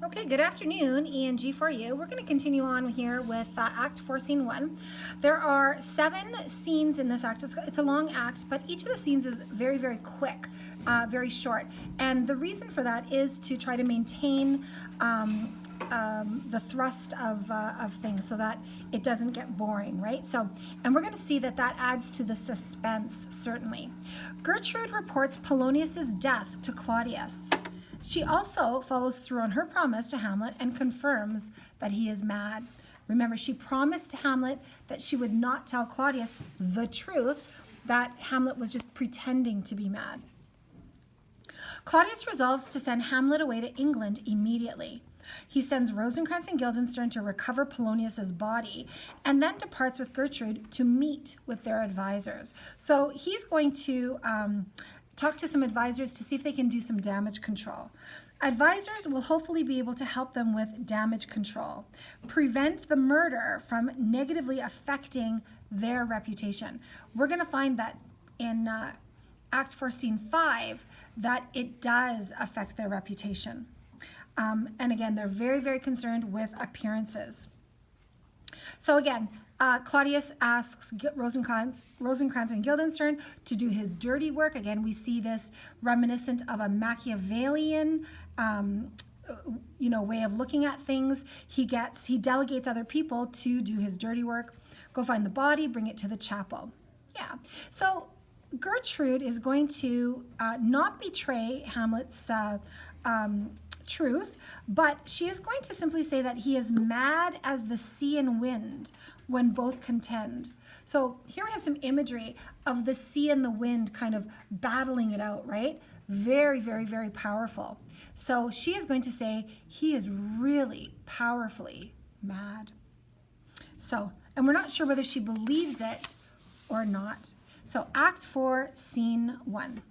Okay, good afternoon, ENG for you. We're going to continue on here with Act 4, Scene 1. There are 7 scenes in this act. It's a long act, but each of the scenes is very, very quick, very short. And the reason for that is to try to maintain the thrust of things so that it doesn't get boring, right? So, and we're going to see that adds to the suspense, certainly. Gertrude reports Polonius's death to Claudius. She also follows through on her promise to Hamlet and confirms that he is mad. Remember, she promised Hamlet that she would not tell Claudius the truth, that Hamlet was just pretending to be mad. Claudius resolves to send Hamlet away to England immediately. He sends Rosencrantz and Guildenstern to recover Polonius's body and then departs with Gertrude to meet with their advisors. So he's going to talk to some advisors to see if they can do some damage control. Advisors will hopefully be able to help them with damage control, prevent the murder from negatively affecting their reputation. We're going to find that in Act 4, Scene 5, that it does affect their reputation. And again, they're very, very concerned with appearances. So again, Claudius asks Rosencrantz and Guildenstern to do his dirty work. Again, we see this reminiscent of a Machiavellian, way of looking at things. He delegates other people to do his dirty work. Go find the body, bring it to the chapel. Yeah. So Gertrude is going to not betray Hamlet's truth, but she is going to simply say that he is mad as the sea and wind when both contend. So here we have some imagery of the sea and the wind kind of battling it out, right? Very, very, very powerful. So she is going to say he is really powerfully mad. So, and we're not sure whether she believes it or not. So Act 4, Scene 1.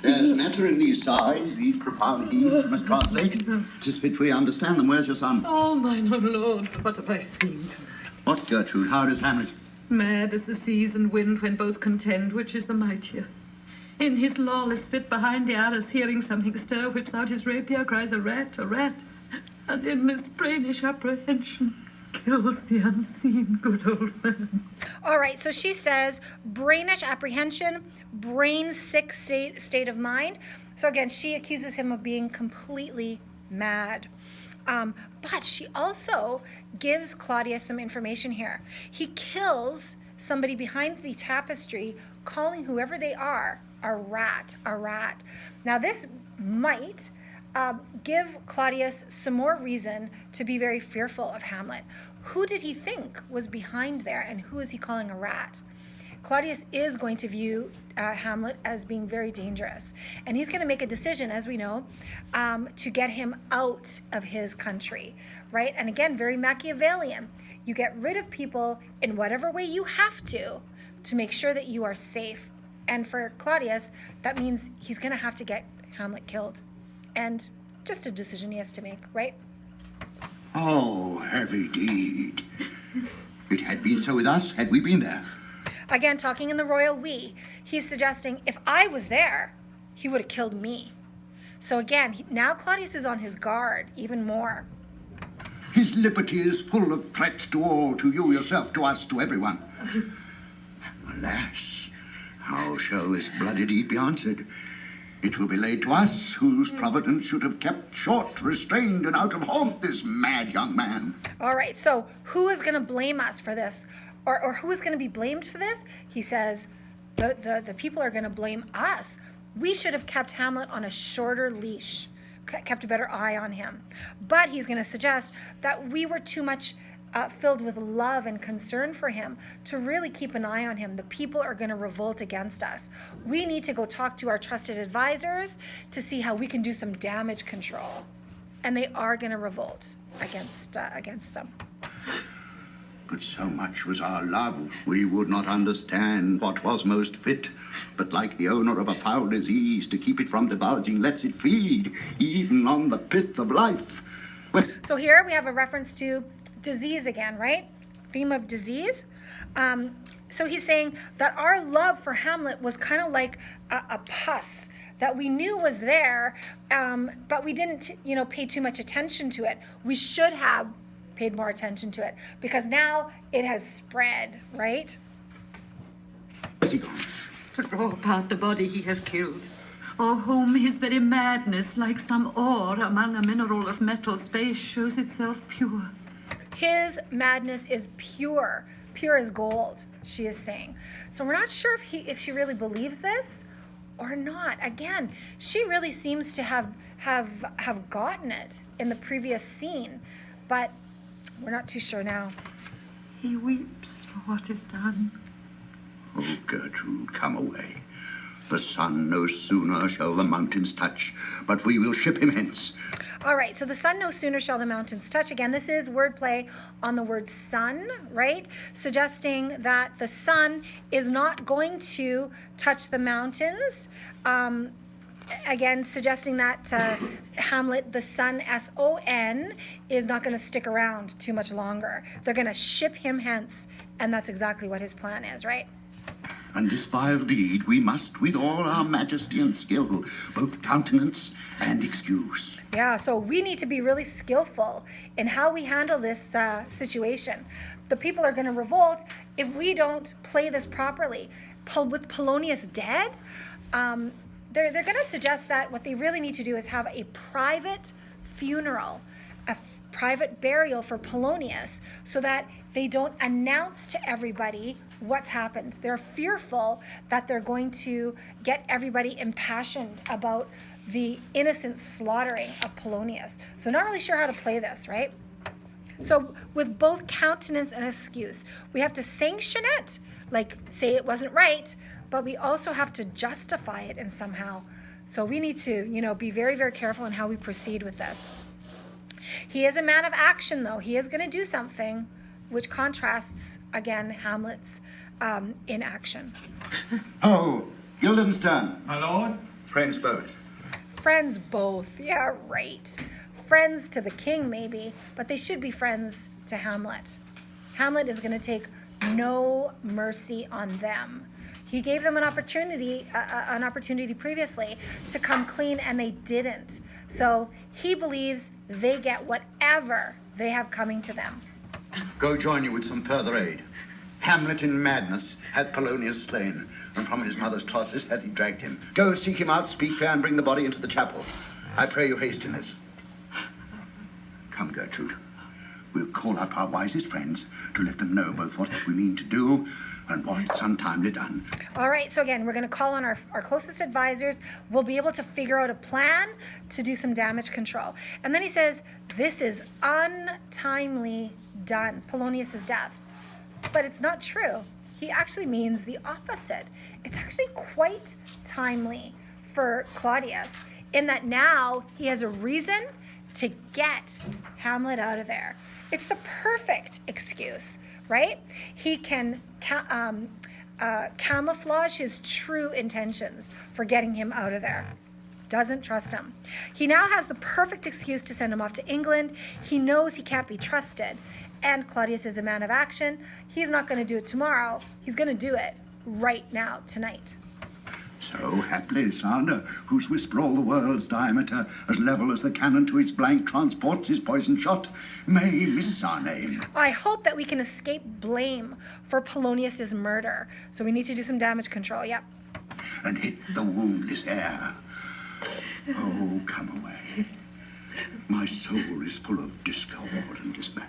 There's matter in these sighs, these profound heaves you must translate. 'Tis fit we understand them. Where's your son? Oh, mine own lord, what have I seen tonight? What, Gertrude? How does Hamlet? Mad as the seas and wind when both contend, which is the mightier. In his lawless fit behind the arras, hearing something stir, whips out his rapier, cries a rat, and in this brainish apprehension kills the unseen good old man. All right, so she says brainish apprehension, brain sick state of mind. So again, she accuses him of being completely mad. But she also gives Claudius some information here. He kills somebody behind the tapestry, calling whoever they are a rat. Now this might give Claudius some more reason to be very fearful of Hamlet. Who did he think was behind there, and who is he calling a rat? Claudius is going to view Hamlet as being very dangerous, and he's going to make a decision, as we know, to get him out of his country, right? And again, very Machiavellian. You get rid of people in whatever way you have to make sure that you are safe. And for Claudius, that means he's going to have to get Hamlet killed. And just a decision he has to make, right? Oh, heavy deed. It had been so with us had we been there. Again, talking in the royal we, he's suggesting if I was there, he would have killed me. So again, now Claudius is on his guard even more. His liberty is full of threats to all, to you yourself, to us, to everyone. Alas, how shall this bloody deed be answered? It will be laid to us, whose providence should have kept short, restrained, and out of haunt this mad young man. All right, so who is going to blame us for this? Or who is going to be blamed for this? He says the people are going to blame us. We should have kept Hamlet on a shorter leash, kept a better eye on him. But he's going to suggest that we were too much filled with love and concern for him to really keep an eye on him. The people are going to revolt against us. We need to go talk to our trusted advisors to see how we can do some damage control. And they are going to revolt against them. But so much was our love, we would not understand what was most fit, but like the owner of a foul disease, to keep it from divulging lets it feed, even on the pith of life. So here we have a reference to disease again, right? Theme of disease. So he's saying that our love for Hamlet was kind of like a pus that we knew was there, but we didn't, pay too much attention to it. We should have paid more attention to it because now it has spread, right? Where's he gone? To draw apart the body he has killed, or whom his very madness, like some ore among a mineral of metal space, shows itself pure. His madness is pure as gold, she is saying. So we're not sure if she really believes this or not. Again, she really seems to have gotten it in the previous scene, but we're not too sure now. He weeps for what is done. Oh, Gertrude, come away. The sun no sooner shall the mountains touch, but we will ship him hence. All right, so the sun no sooner shall the mountains touch. Again, this is wordplay on the word sun, right? Suggesting that the sun is not going to touch the mountains. Again, suggesting that Hamlet, the son, S-O-N, is not going to stick around too much longer. They're going to ship him hence, and that's exactly what his plan is, right? And this vile deed we must, with all our majesty and skill, both countenance and excuse. Yeah, so we need to be really skillful in how we handle this situation. The people are going to revolt if we don't play this properly. With Polonius dead, they're going to suggest that what they really need to do is have a private funeral, private burial for Polonius, so that they don't announce to everybody what's happened. They're fearful that they're going to get everybody impassioned about the innocent slaughtering of Polonius. So not really sure how to play this, right? So with both countenance and excuse, we have to sanction it, like say it wasn't right, but we also have to justify it in somehow. So we need to, be very, very careful in how we proceed with this. He is a man of action, though. He is going to do something which contrasts, again, Hamlet's inaction. Oh, Guildenstern. My lord? Friends both. Friends both. Yeah, right. Friends to the king, maybe, but they should be friends to Hamlet. Hamlet is going to take no mercy on them. He gave them an opportunity previously to come clean, and they didn't. So he believes they get whatever they have coming to them. Go join you with some further aid. Hamlet in madness had Polonius slain, and from his mother's closet hath he dragged him. Go seek him out, speak fair, and bring the body into the chapel. I pray you haste in this. Come, Gertrude. We'll call up our wisest friends to let them know both what we mean to do and what's untimely done. All right, so again, we're going to call on our closest advisors. We'll be able to figure out a plan to do some damage control. And then he says, this is untimely done, Polonius' death. But it's not true. He actually means the opposite. It's actually quite timely for Claudius in that now he has a reason to get Hamlet out of there. It's the perfect excuse, right? He can camouflage his true intentions for getting him out of there. Doesn't trust him. He now has the perfect excuse to send him off to England. He knows he can't be trusted. And Claudius is a man of action. He's not going to do it tomorrow. He's going to do it right now, tonight. So haply, Slander, whose whisper all the world's diameter, as level as the cannon to its blank transports his poison shot, may miss our name. I hope that we can escape blame for Polonius' murder. So we need to do some damage control, yep. And hit the woundless air. Oh, come away. My soul is full of discord and dismay.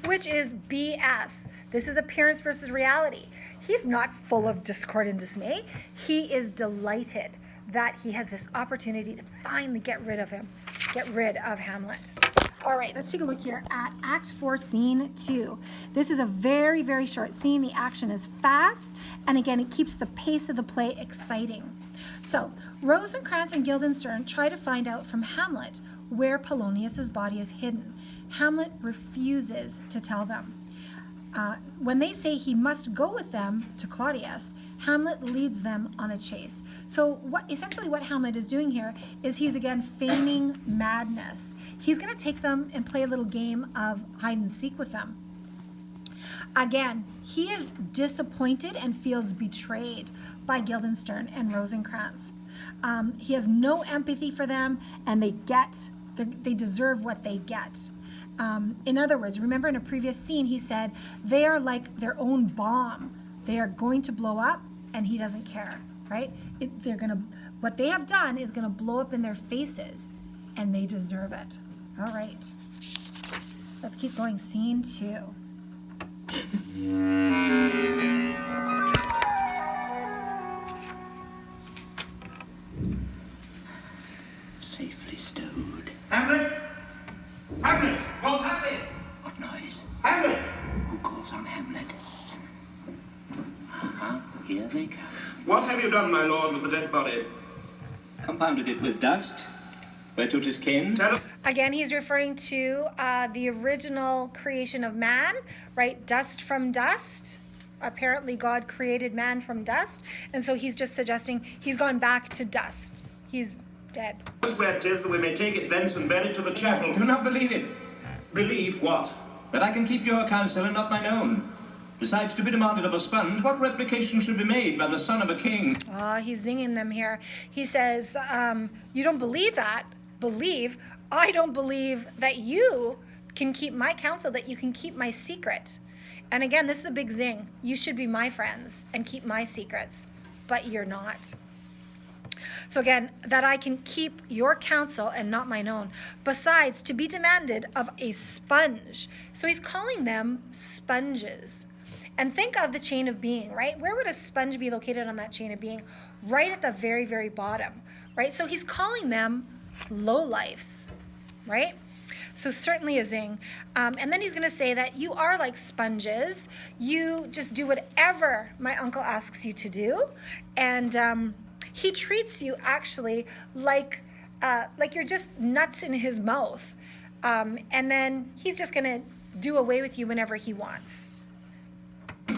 Which is BS. This is appearance versus reality. He's not full of discord and dismay. He is delighted that he has this opportunity to finally get rid of Hamlet. All right, let's take a look here at Act 4, Scene 2. This is a very, very short scene. The action is fast, and again, it keeps the pace of the play exciting. So, Rosencrantz and Guildenstern try to find out from Hamlet where Polonius' body is hidden. Hamlet refuses to tell them. When they say he must go with them to Claudius, Hamlet leads them on a chase. So essentially what Hamlet is doing here is he's again feigning madness. He's going to take them and play a little game of hide and seek with them. Again, he is disappointed and feels betrayed by Guildenstern and Rosencrantz. He has no empathy for them, and they deserve what they get. In other words, remember in a previous scene, he said, they are like their own bomb. They are going to blow up, and he doesn't care, right? What they have done is going to blow up in their faces, and they deserve it. All right. Let's keep going. Scene 2. Safely stowed. Hamlet! Hamlet! What's happening? What noise? Hamlet! Who calls on Hamlet? Here they come. What have you done, my lord, with the dead body? Compounded it with dust, whereto 'tis kin. Tell us. Again, he's referring to the original creation of man, right? Dust from dust. Apparently, God created man from dust. And so he's just suggesting he's gone back to dust. He's dead. Where 'tis that we may take it thence and bear it to the chapel. Do not believe it, Believe what? that I can keep your counsel and not mine own. Besides, to be demanded of a sponge, what replication should be made by the son of a king? He's zinging them here. He says, you don't believe that. Believe. I don't believe that you can keep my counsel, that you can keep my secret. And again, this is a big zing. You should be my friends and keep my secrets, but you're not. So again, that I can keep your counsel and not mine own. Besides, to be demanded of a sponge. So he's calling them sponges. And think of the chain of being, right? Where would a sponge be located on that chain of being? Right at the very, very bottom, right? So he's calling them lowlifes, right? So certainly a zing. And then he's going to say that you are like sponges. You just do whatever my uncle asks you to do. And he treats you actually like you're just nuts in his mouth. And then he's just going to do away with you whenever he wants.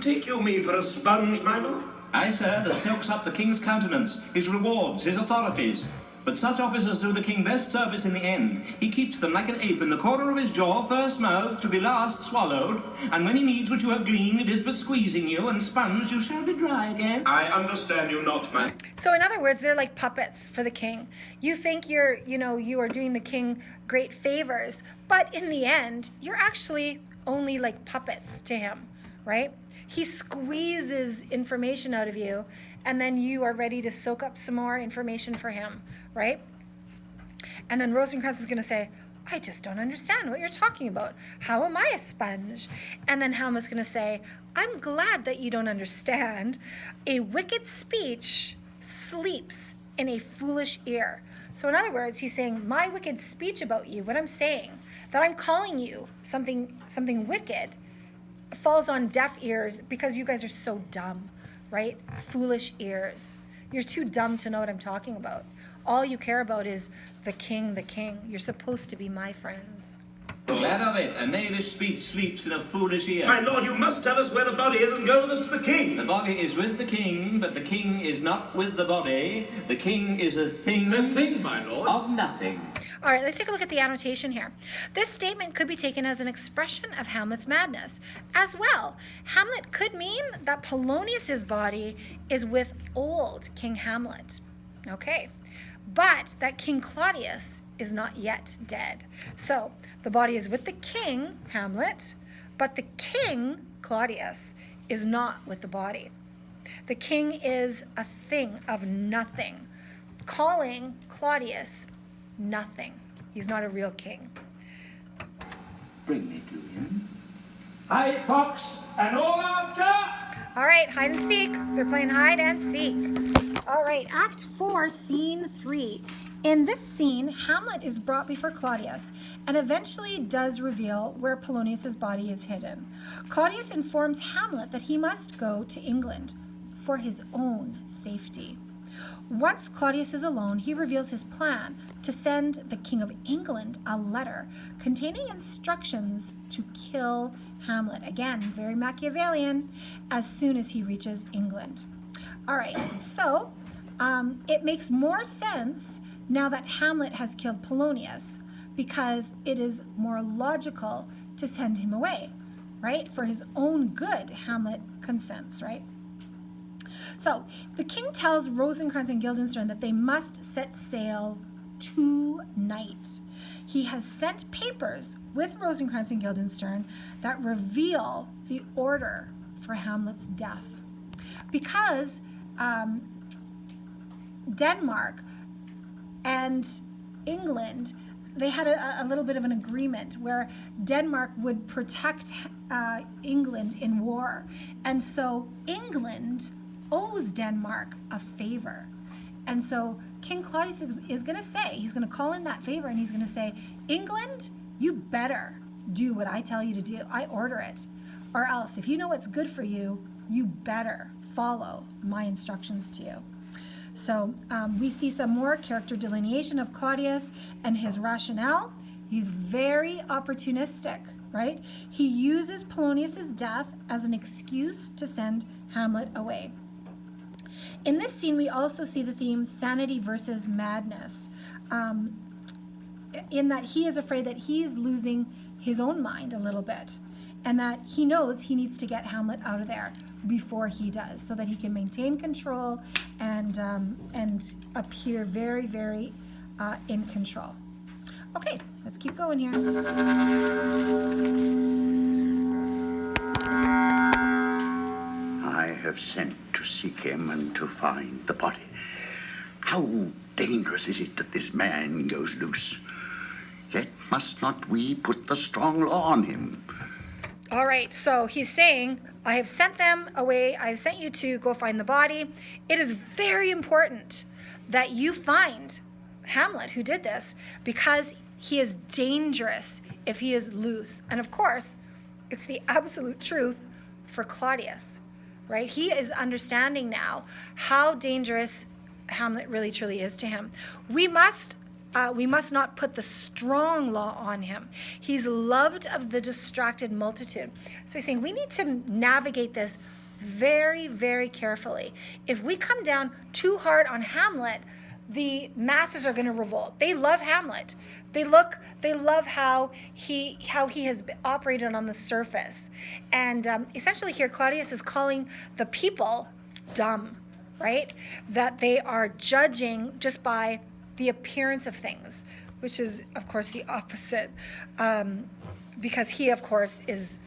Take you me for a sponge, my lord? Aye, sir, that soaks up the king's countenance, his rewards, his authorities. But such officers do the king best service in the end. He keeps them like an ape in the corner of his jaw, first mouthed, to be last swallowed. And when he needs what you have gleaned, it is but squeezing you, and sponge, you shall be dry again. I understand you not, man. So in other words, they're like puppets for the king. You think you are doing the king great favors, but in the end, you're actually only like puppets to him, right? He squeezes information out of you, and then you are ready to soak up some more information for him, right? And then Rosencrantz is going to say, I just don't understand what you're talking about. How am I a sponge? And then Hamlet's going to say, I'm glad that you don't understand. A wicked speech sleeps in a foolish ear. So in other words, he's saying, my wicked speech about you, what I'm saying, that I'm calling you something wicked, falls on deaf ears because you guys are so dumb, right? Foolish ears. You're too dumb to know what I'm talking about. All you care about is the king, the king. You're supposed to be my friends. Glad of it. A knavish speech sleeps in a foolish ear. My lord, you must tell us where the body is and go with us to the king. The body is with the king, but the king is not with the body. The king is a thing. A thing, my lord. Of nothing. All right, let's take a look at the annotation here. This statement could be taken as an expression of Hamlet's madness. As well, Hamlet could mean that Polonius's body is with old King Hamlet. Okay, but that King Claudius is not yet dead. So the body is with the king, Hamlet, but the king, Claudius, is not with the body. The king is a thing of nothing, calling Claudius nothing. He's not a real king. Bring me to him. Hide, fox, and all after. All right, hide and seek. They're playing hide and seek. All right, Act 4, Scene 3. In this scene, Hamlet is brought before Claudius and eventually does reveal where Polonius's body is hidden. Claudius informs Hamlet that he must go to England for his own safety. Once Claudius is alone, he reveals his plan to send the King of England a letter containing instructions to kill Hamlet. Again, very Machiavellian, as soon as he reaches England. All right, so it makes more sense now that Hamlet has killed Polonius, because it is more logical to send him away, right? For his own good, Hamlet consents, right? So the king tells Rosencrantz and Guildenstern that they must set sail tonight. He has sent papers with Rosencrantz and Guildenstern that reveal the order for Hamlet's death. Because Denmark and England, they had a little bit of an agreement where Denmark would protect England in war. And so England owes Denmark a favor. And so King Claudius is going to say, he's going to call in that favor, and he's going to say, England, you better do what I tell you to do. I order it. Or else, if you know what's good for you, you better follow my instructions to you. So we see some more character delineation of Claudius and his rationale. He's very opportunistic, right? He uses Polonius's death as an excuse to send Hamlet away. In this scene, we also see the theme sanity versus madness, in that he is afraid that he is losing his own mind a little bit, and that he knows he needs to get Hamlet out of there before he does, so that he can maintain control and appear very, very in control. Okay, let's keep going here. I have sent to seek him and to find the body. How dangerous is it that this man goes loose? Yet must not we put the strong law on him? All right, so he's saying, I have sent them away. I have sent you to go find the body. It is very important that you find Hamlet, who did this, because he is dangerous if he is loose. And of course, it's the absolute truth for Claudius, right? He is understanding now how dangerous Hamlet really truly is to him. We must not put the strong law on him. He's loved of the distracted multitude. So he's saying we need to navigate this very, very carefully. If we come down too hard on Hamlet, the masses are going to revolt. They love Hamlet. They love how he has operated on the surface. And essentially here, Claudius is calling the people dumb, right? That they are judging just by the appearance of things, which is, of course, the opposite, because he, of course, is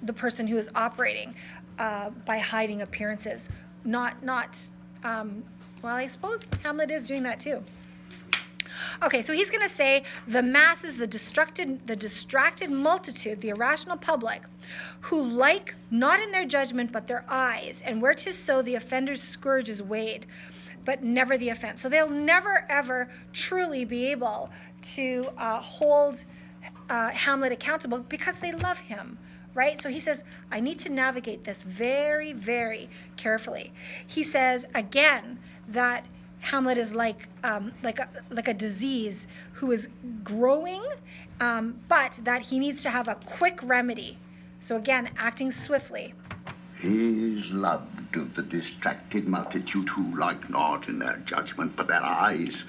the person who is operating by hiding appearances. Well, I suppose Hamlet is doing that too. Okay, so he's going to say the masses, the distracted multitude, the irrational public, who like not in their judgment but their eyes, and where 'tis so the offender's scourge is weighed, but never the offense. So they'll never, ever truly be able to hold Hamlet accountable because they love him, right? So he says, I need to navigate this very, very carefully. He says, again, that Hamlet is like a disease who is growing, but that he needs to have a quick remedy. So again, acting swiftly. He is loved of the distracted multitude who like not in their judgment but their eyes.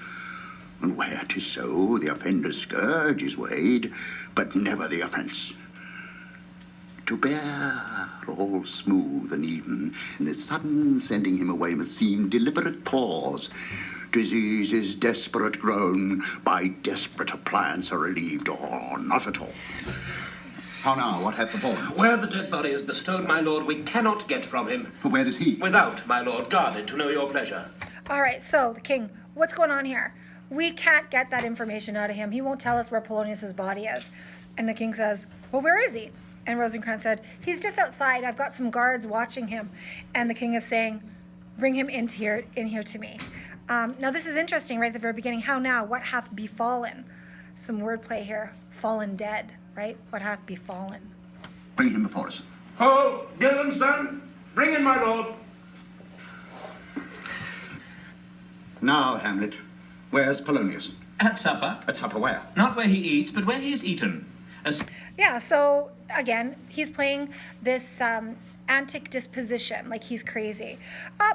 And where 'tis so, the offender's scourge is weighed, but never the offense. To bear all smooth and even, and the sudden sending him away must seem deliberate pause. Disease's desperate groan by desperate appliance are relieved, or not at all. How now, what hath befallen? Where the dead body is bestowed, my lord, we cannot get from him. Where is he? Without, my lord, guarded to know your pleasure. All right, so the king, what's going on here? We can't get that information out of him. He won't tell us where Polonius's body is. And the king says, well, where is he? And Rosencrantz said, he's just outside. I've got some guards watching him. And the king is saying, bring him in here to me. Now, this is interesting right at the very beginning. How now? What hath befallen? Some wordplay here. Fallen dead, right? What hath befallen? Bring him before us. Ho, Guildenstern, bring in my lord. Now, Hamlet, where's Polonius? At supper. At supper where? Not where he eats, but where he is eaten. Yeah, so again, he's playing this antic disposition, like he's crazy.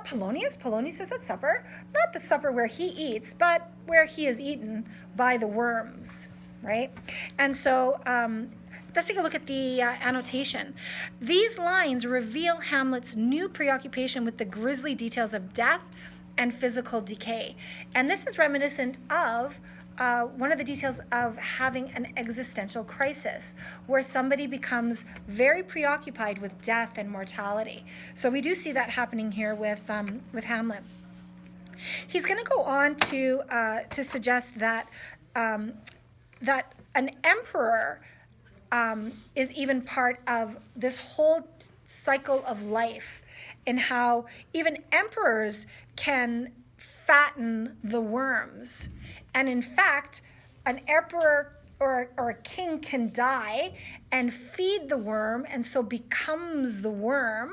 Polonius is at supper, not the supper where he eats, but where he is eaten by the worms, right? And so let's take a look at the annotation. These lines reveal Hamlet's new preoccupation with the grisly details of death and physical decay. And this is reminiscent of one of the details of having an existential crisis, where somebody becomes very preoccupied with death and mortality. So we do see that happening here with Hamlet. He's going to go on to suggest that that an emperor is even part of this whole cycle of life, and how even emperors can fatten the worms. And in fact, an emperor or a king can die and feed the worm, and so becomes the worm.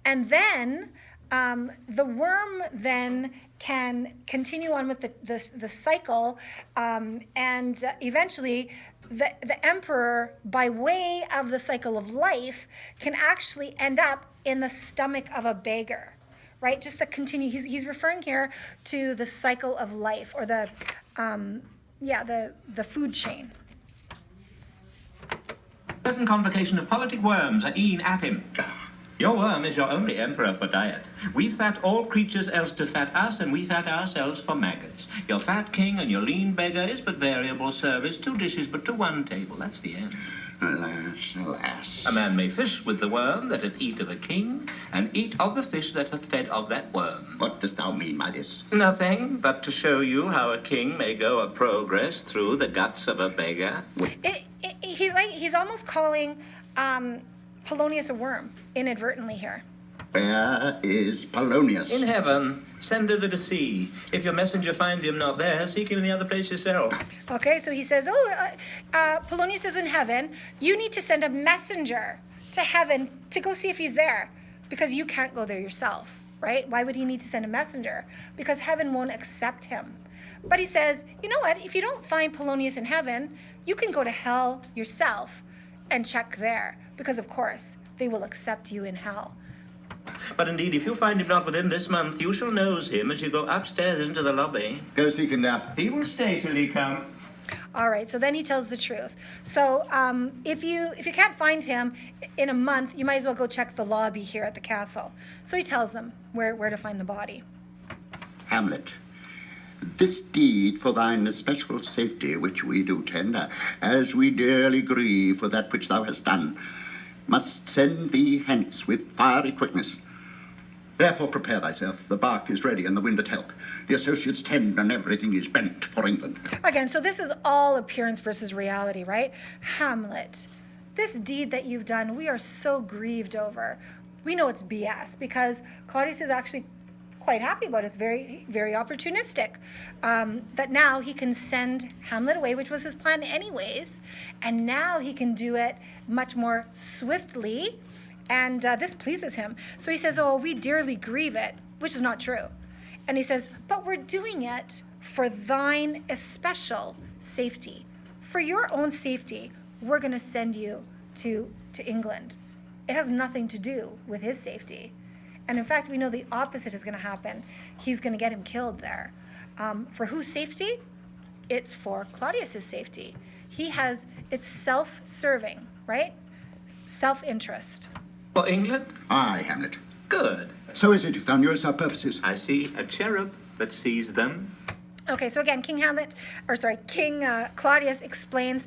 And then the worm then can continue on with the cycle, and eventually the emperor, by way of the cycle of life, can actually end up in the stomach of a beggar. Right, just the continue. He's referring here to the cycle of life, or the food chain. Certain convocation of politic worms are e'en at him. Your worm is your only emperor for diet. We fat all creatures else to fat us, and we fat ourselves for maggots. Your fat king and your lean beggar is but variable service, 2 dishes but to 1 table. That's the end. Alas, alas. A man may fish with the worm that hath eat of a king, and eat of the fish that hath fed of that worm. What dost thou mean by this? Nothing but to show you how a king may go a progress through the guts of a beggar. He's almost calling Polonius a worm inadvertently here. Where is Polonius? In heaven, send thither to see. If your messenger find him not there, seek him in the other place yourself. Okay, so he says, Polonius is in heaven. You need to send a messenger to heaven to go see if he's there, because you can't go there yourself, right? Why would he need to send a messenger? Because heaven won't accept him. But he says, you know what? If you don't find Polonius in heaven, you can go to hell yourself and check there, because of course they will accept you in hell. But indeed, if you find him not within this month, you shall nose him as you go upstairs into the lobby. Go seek him there. He will stay till he come. All right, so then he tells the truth. So if you can't find him in a month, you might as well go check the lobby here at the castle. So he tells them where to find the body. Hamlet, this deed for thine especial safety, which we do tender, as we dearly grieve for that which thou hast done, must send thee hence with fiery quickness. Therefore prepare thyself. The bark is ready and the wind at help. The associates tend and everything is bent for England. Again, so this is all appearance versus reality, right? Hamlet, this deed that you've done, we are so grieved over. We know it's BS, because Claudius is actually quite happy about it. It's very, very opportunistic. That now he can send Hamlet away, which was his plan anyways, and now he can do it much more swiftly, and this pleases him. So he says, we dearly grieve it, which is not true. And he says, but we're doing it for thine especial safety. For your own safety, we're going to send you to England. It has nothing to do with his safety. And in fact, we know the opposite is going to happen. He's going to get him killed there. For whose safety? It's for Claudius's safety. It's self-serving, right? Self-interest. For England? Aye, Hamlet. Good. So is it if thou knewest our purposes. I see a cherub that sees them. Okay, so again, King Claudius explains,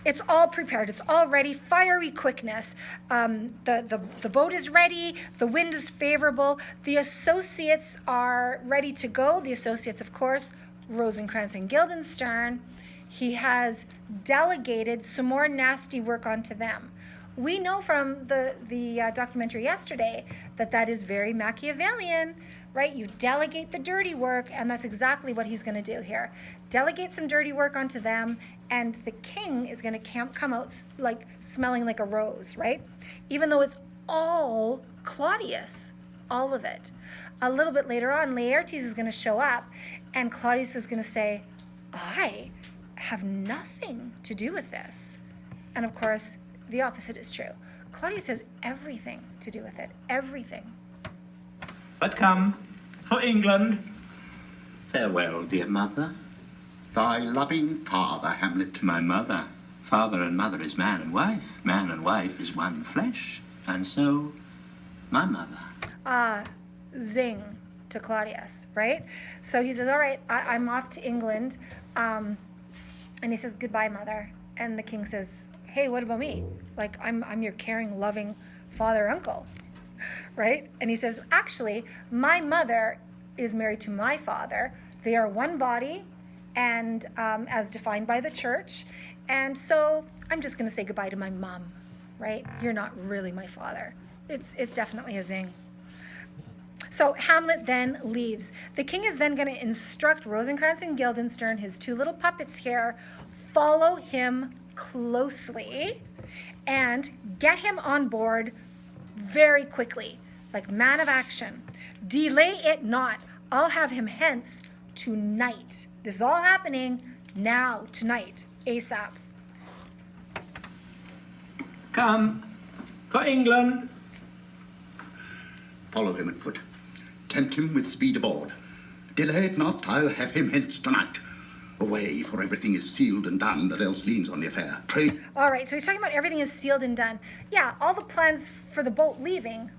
it's all prepared. It's all ready. Fiery quickness. The boat is ready. The wind is favorable. The associates are ready to go. The associates, of course, Rosencrantz and Guildenstern. He has delegated some more nasty work onto them. We know from the documentary yesterday that is very Machiavellian, right? You delegate the dirty work, and that's exactly what he's going to do here. Delegate some dirty work onto them, and the king is going to come out like smelling like a rose, right? Even though it's all Claudius, all of it. A little bit later on, Laertes is going to show up, and Claudius is going to say, I have nothing to do with this. And of course, the opposite is true. Claudius has everything to do with it, everything. But come, for England. Farewell, dear mother. Thy loving father, Hamlet. My mother. Father and mother is man and wife. Man and wife is one flesh. And so, my mother. Zing to Claudius, right? So he says, all right, I'm off to England. And he says, goodbye, mother. And the king says, hey, what about me? Like, I'm your caring, loving father, uncle, right? And he says, actually, my mother is married to my father. They are one body, and as defined by the church. And so I'm just going to say goodbye to my mom, right? You're not really my father. It's definitely a zing. So Hamlet then leaves. The king is then going to instruct Rosencrantz and Guildenstern, his two little puppets here, follow him closely and get him on board very quickly, like man of action. Delay it not. I'll have him hence tonight. This is all happening now, tonight, ASAP. Come, for England. Follow him at foot. Tempt him with speed aboard. Delay it not, I'll have him hence tonight. Away, for everything is sealed and done that else leans on the affair. Pray. All right, so he's talking about everything is sealed and done. Yeah, all the plans for the boat leaving.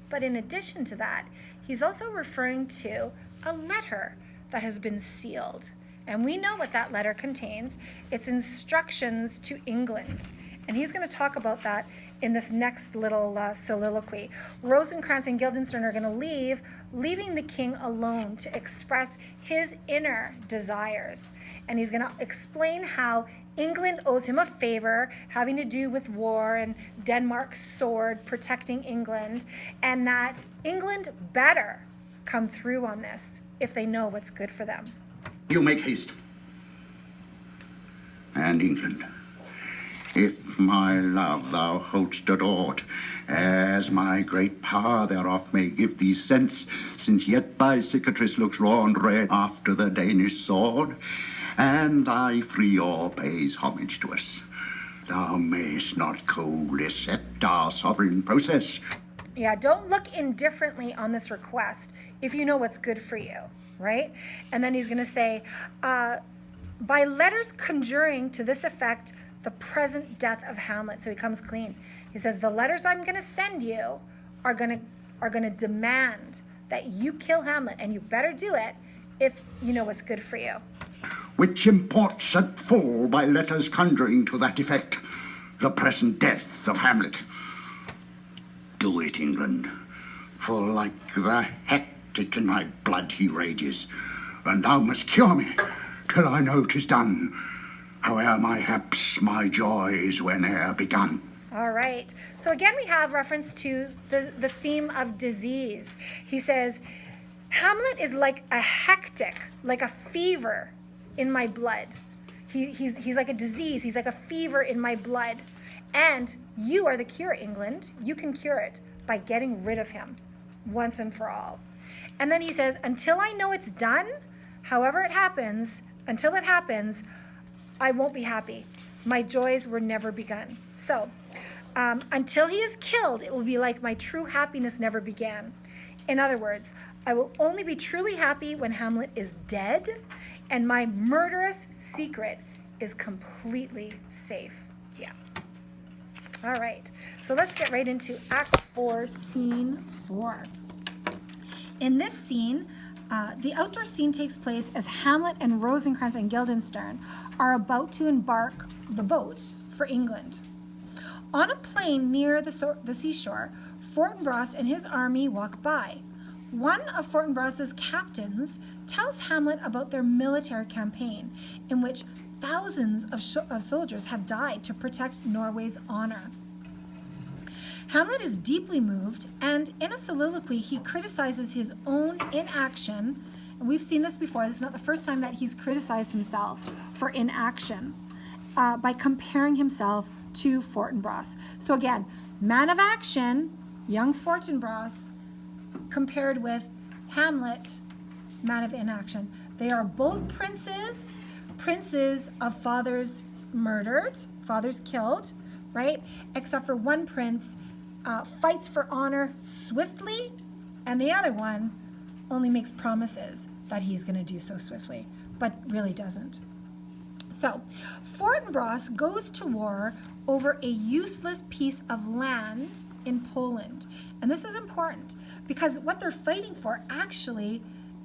But in addition to that, he's also referring to a letter that has been sealed. And we know what that letter contains. It's instructions to England. And he's going to talk about that in this next little soliloquy. Rosencrantz and Guildenstern are going to leave, leaving the king alone to express his inner desires. And he's going to explain how England owes him a favor having to do with war and Denmark's sword protecting England, and that England better come through on this if they know what's good for them. You make haste. And England, if my love thou hold'st adored, as my great power thereof may give thee sense, since yet thy cicatrice looks raw and red after the Danish sword, and thy free oar pays homage to us, thou mayst not coldly accept our sovereign process. Yeah, don't look indifferently on this request if you know what's good for you, right? And then he's going to say, by letters conjuring to this effect the present death of Hamlet. So he comes clean. He says, the letters I'm going to send you are going to demand that you kill Hamlet, and you better do it if you know what's good for you. Which imports at full by letters conjuring to that effect the present death of Hamlet. Do it, England, for like the hectic in my blood he rages, and thou must cure me till I know 'tis done, howe'er my haps, my joys whene'er begun. All right. So again, we have reference to the theme of disease. He says, Hamlet is like a hectic, like a fever in my blood. He's like a disease. He's like a fever in my blood. And you are the cure, England. You can cure it by getting rid of him once and for all. And then he says, until I know it's done, however it happens, until it happens, I won't be happy. My joys were never begun. So, until he is killed, it will be like my true happiness never began. In other words, I will only be truly happy when Hamlet is dead and my murderous secret is completely safe. Yeah. All right. So let's get right into Act 4, Scene 4. In this scene, the outdoor scene takes place as Hamlet and Rosencrantz and Guildenstern are about to embark the boat for England. On a plain near the seashore, Fortinbras and his army walk by. One of Fortinbras's captains tells Hamlet about their military campaign, in which thousands of soldiers have died to protect Norway's honor. Hamlet is deeply moved, and in a soliloquy, he criticizes his own inaction. And we've seen this before. This is not the first time that he's criticized himself for inaction by comparing himself to Fortinbras. So again, man of action, young Fortinbras, compared with Hamlet, man of inaction. They are both princes of fathers murdered, fathers killed, right? Except for one prince fights for honor swiftly, and the other one only makes promises that he's going to do so swiftly, but really doesn't. So, Fortinbras goes to war over a useless piece of land in Poland. And this is important because what they're fighting for actually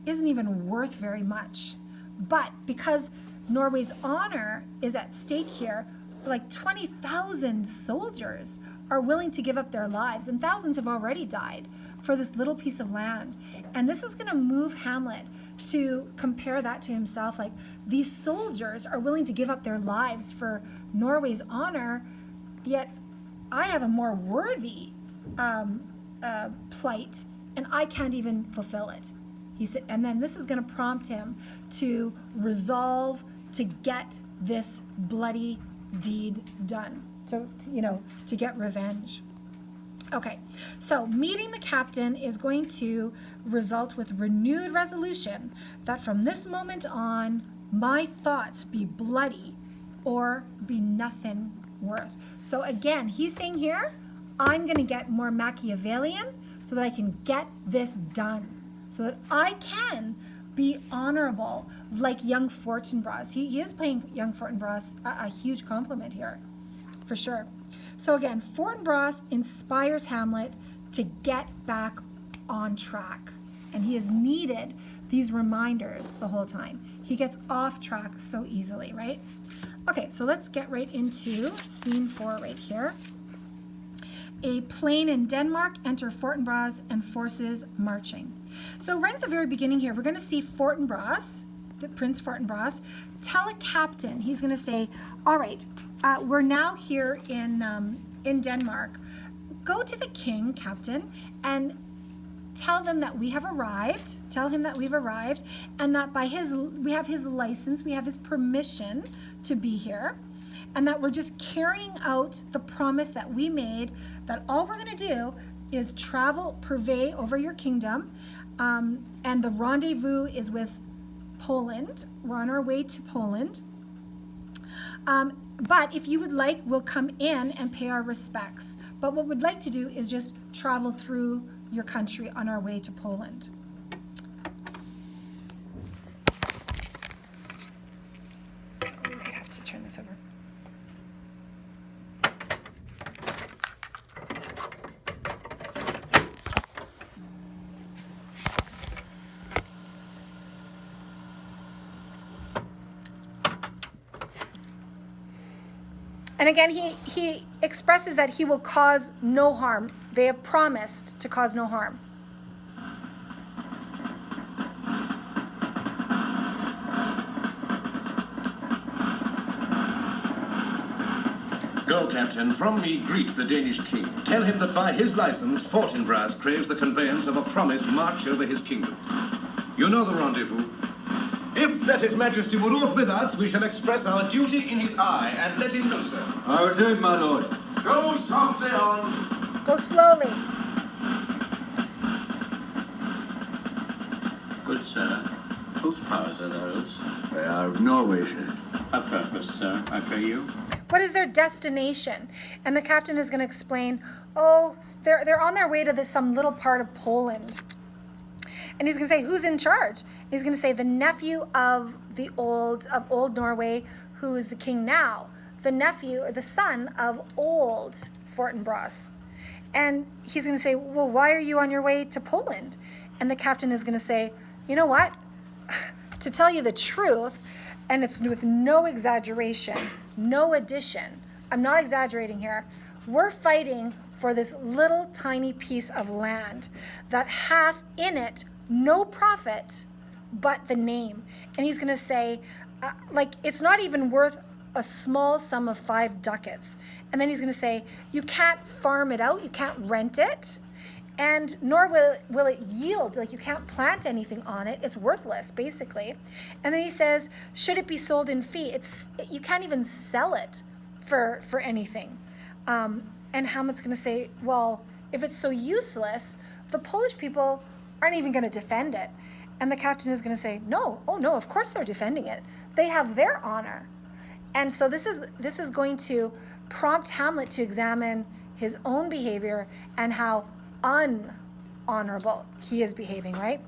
isn't even worth very much. But because Norway's honor is at stake here, like 20,000 soldiers are willing to give up their lives, and thousands have already died for this little piece of land. And this is going to move Hamlet to compare that to himself. Like, these soldiers are willing to give up their lives for Norway's honor, yet I have a more worthy plight, and I can't even fulfill it. He said, and then this is going to prompt him to resolve to get this bloody deed done. So, to get revenge. Okay, so meeting the captain is going to result with renewed resolution that from this moment on, my thoughts be bloody or be nothing worth. So again, he's saying here, I'm going to get more Machiavellian so that I can get this done, so that I can be honorable like young Fortinbras. He is paying young Fortinbras a huge compliment here, for sure. So again, Fortinbras inspires Hamlet to get back on track. And he has needed these reminders the whole time. He gets off track so easily, right? Okay, so let's get right into scene 4 right here. A plain in Denmark, enter Fortinbras and forces marching. So right at the very beginning here, we're going to see Fortinbras, the Prince Fortinbras, tell a captain. He's going to say, all right, we're now here in Denmark. Go to the king, captain, and tell them that we have arrived. Tell him that we've arrived, and that we have his license, we have his permission to be here, and that we're just carrying out the promise that we made, that all we're going to do is purvey over your kingdom, and the rendezvous is with Poland. We're on our way to Poland. But if you would like, we'll come in and pay our respects. But what we'd like to do is just travel through your country on our way to Poland. We might have to turn this over. And again, he expresses that he will cause no harm. They have promised to cause no harm. Go, Captain. From me, greet the Danish king. Tell him that by his license, Fortinbras craves the conveyance of a promised march over his kingdom. You know the rendezvous. If that his majesty would aught with us, we shall express our duty in his eye, and let him know so. I will do it, my lord. Go softly on. Go slowly. Good sir, whose powers are those? They are of Norway, sir. A purpose, sir, I pray you. What is their destination? And the captain is going to explain, oh, they're on their way to some little part of Poland. And he's going to say, who's in charge? And he's going to say, the nephew of old Norway, who is the king now. The nephew, or the son of old Fortinbras. And he's going to say, well, why are you on your way to Poland? And the captain is going to say, you know what? To tell you the truth, and it's with no exaggeration, no addition, I'm not exaggerating here, we're fighting for this little tiny piece of land that hath in it no profit but the name. And he's going to say, it's not even worth a small sum of 5 ducats. And then he's going to say, you can't farm it out, you can't rent it, and nor will it yield. Like, you can't plant anything on it. It's worthless, basically. And then he says, should it be sold in fee? You can't even sell it for anything. And Hamlet's going to say, well, if it's so useless, the Polish people aren't even going to defend it. And the captain is going to say, no, oh no, of course they're defending it. They have their honor. And so this is going to prompt Hamlet to examine his own behavior and how unhonorable he is behaving, right?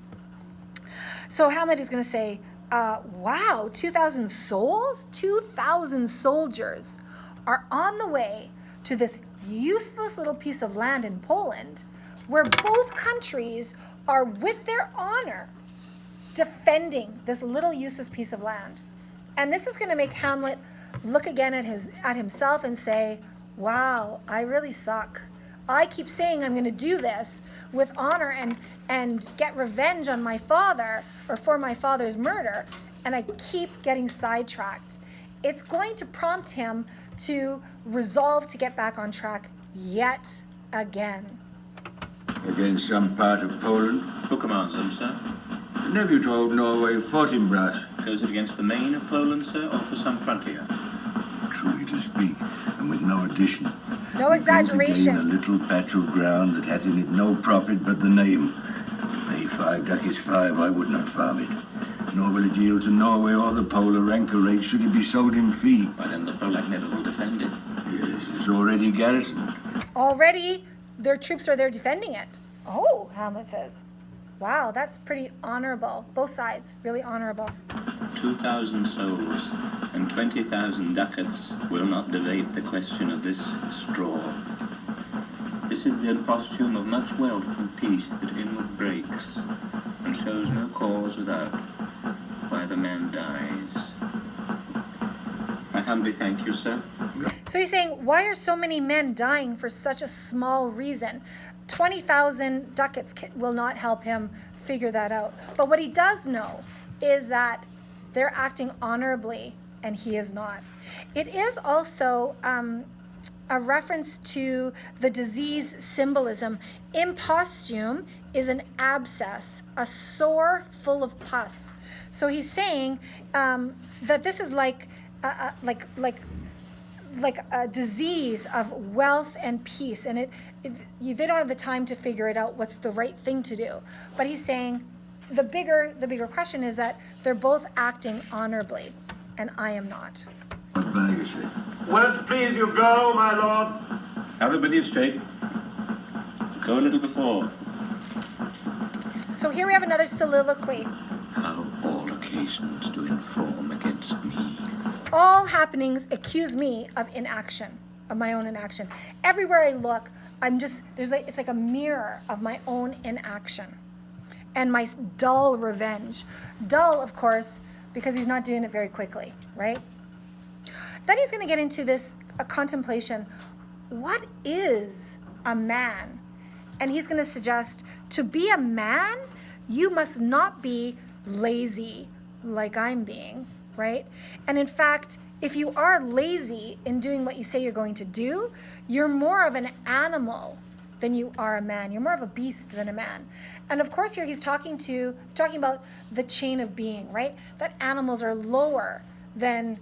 So Hamlet is going to say, wow, 2,000 souls? 2,000 soldiers are on the way to this useless little piece of land in Poland where both countries are with their honor defending this little useless piece of land. And this is going to make Hamlet look again at himself and say, wow, I really suck. I keep saying I'm going to do this with honor and get revenge on my father or for my father's murder, and I keep getting sidetracked. It's going to prompt him to resolve to get back on track yet again. Against some part of Poland? Who commands them, sir? The nephew to old Norway fought in brass. Goes it against the main of Poland, sir, or for some frontier? Truly to speak, and with no addition. No We gain exaggeration. a little patch of ground that hath in it no profit but the name. May 5 ducats 5, I would not farm it. Nor will it yield to Norway or the polar ranker rate should it be sold in fee. Why, then the Polak never will defend it. Yes, it's already garrisoned. Already, their troops are there defending it. Oh, Hamlet says. Wow, that's pretty honorable. Both sides, really honorable. 2,000 souls and 20,000 ducats will not debate the question of this straw. This is the imposthume of much wealth and peace that inward breaks, and shows no cause without, why the man dies. I humbly thank you, sir. So he's saying, why are so many men dying for such a small reason? 20,000 ducats will not help him figure that out. But what he does know is that they're acting honorably and he is not. It is also a reference to the disease symbolism. Imposthume is an abscess, a sore full of pus. So he's saying that this is like a disease of wealth and peace, and they don't have the time to figure it out what's the right thing to do. But he's saying the bigger question is that they're both acting honorably, and I am not. What bag is it? Will it please you go, my lord? Everybody straight. Go a little before. So here we have another soliloquy. How all occasions do inform against me. All happenings accuse me of inaction, of my own inaction. Everywhere I look, it's like a mirror of my own inaction and my dull revenge. Dull, of course, because he's not doing it very quickly, right? Then he's going to get into a contemplation. What is a man? And he's going to suggest, to be a man, you must not be lazy like I'm being, right? And in fact, if you are lazy in doing what you say you're going to do, you're more of an animal than you are a man. You're more of a beast than a man. And of course here he's talking about the chain of being, right? That animals are lower than